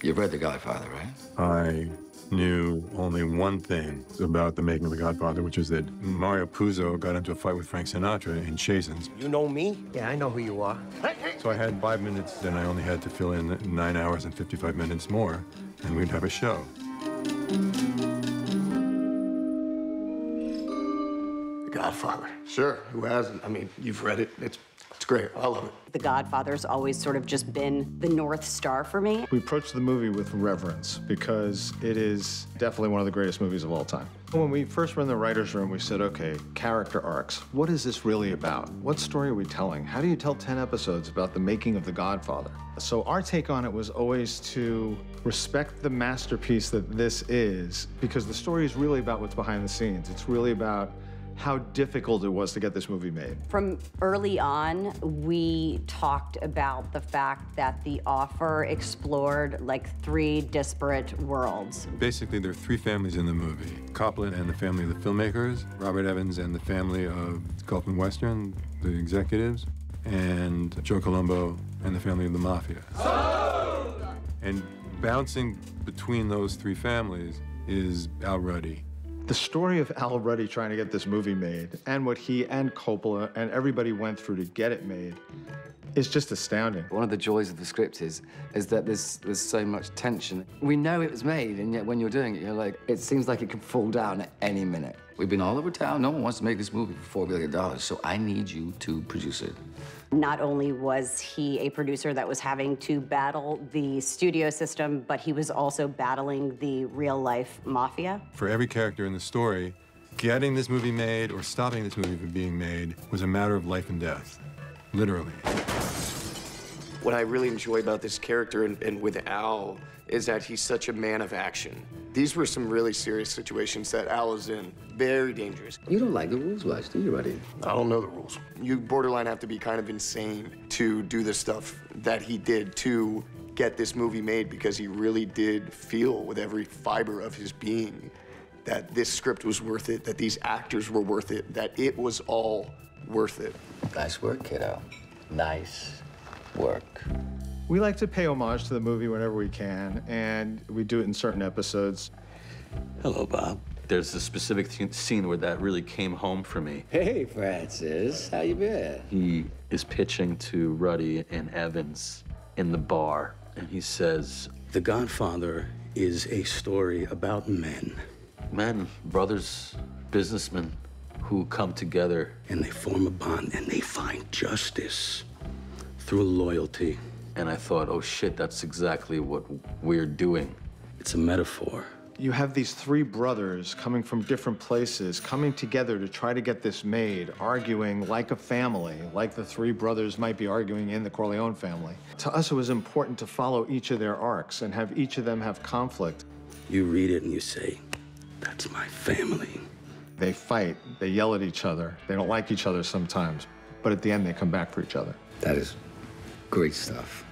You've read The Godfather, right? I knew only one thing about the making of The Godfather, which is that Mario Puzo got into a fight with Frank Sinatra in Chasen's. You know me? Yeah, I know who you are. So I had 5 minutes, and I only had to fill in 9 hours and 55 minutes more, and we'd have a show. The Godfather. Sure, who hasn't? I mean, you've read it. It's great. I love it. The Godfather's always sort of just been the North Star for me. We approached the movie with reverence because it is definitely one of the greatest movies of all time. When we first were in the writer's room, we said, okay, character arcs. What is this really about? What story are we telling? How do you tell 10 episodes about the making of The Godfather? So our take on it was always to respect the masterpiece that this is, because the story is really about what's behind the scenes. It's really about how difficult it was to get this movie made. From early on, we talked about the fact that the offer explored like 3 disparate worlds. Basically, there are 3 families in the movie. Coppola and the family of the filmmakers, Robert Evans and the family of Gulf and Western, the executives, and Joe Colombo and the family of the Mafia. And bouncing between those 3 families is Al Ruddy. The story of Al Ruddy trying to get this movie made, and what he and Coppola and everybody went through to get it made, is just astounding. One of the joys of the script is that there's so much tension. We know it was made, and yet when you're doing it, you're like, it seems like it can fall down at any minute. We've been all over town. No one wants to make this movie for $4 billion, so I need you to produce it. Not only was he a producer that was having to battle the studio system, but he was also battling the real-life mafia. For every character in the story, getting this movie made or stopping this movie from being made was a matter of life and death, literally. What I really enjoy about this character and with Al is that he's such a man of action. These were some really serious situations that Al is in. Very dangerous. You don't like the rules much, do you, Ruddy? I don't know the rules. You borderline have to be kind of insane to do the stuff that he did to get this movie made, because he really did feel with every fiber of his being that this script was worth it, that these actors were worth it, that it was all worth it. Nice work, kiddo. Nice work. We like to pay homage to the movie whenever we can, and we do it in certain episodes. Hello, Bob. There's a specific scene where that really came home for me. Hey, Francis. How you been? He is pitching to Ruddy and Evans in the bar, and he says, The Godfather is a story about men. Men, brothers, businessmen who come together. And they form a bond, and they find justice through loyalty. And I thought, oh shit, that's exactly what we're doing. It's a metaphor. You have these 3 brothers coming from different places, coming together to try to get this made, arguing like a family, like the 3 brothers might be arguing in the Corleone family. To us, it was important to follow each of their arcs and have each of them have conflict. You read it and you say, that's my family. They fight, they yell at each other, they don't like each other sometimes, but at the end they come back for each other. That is great stuff.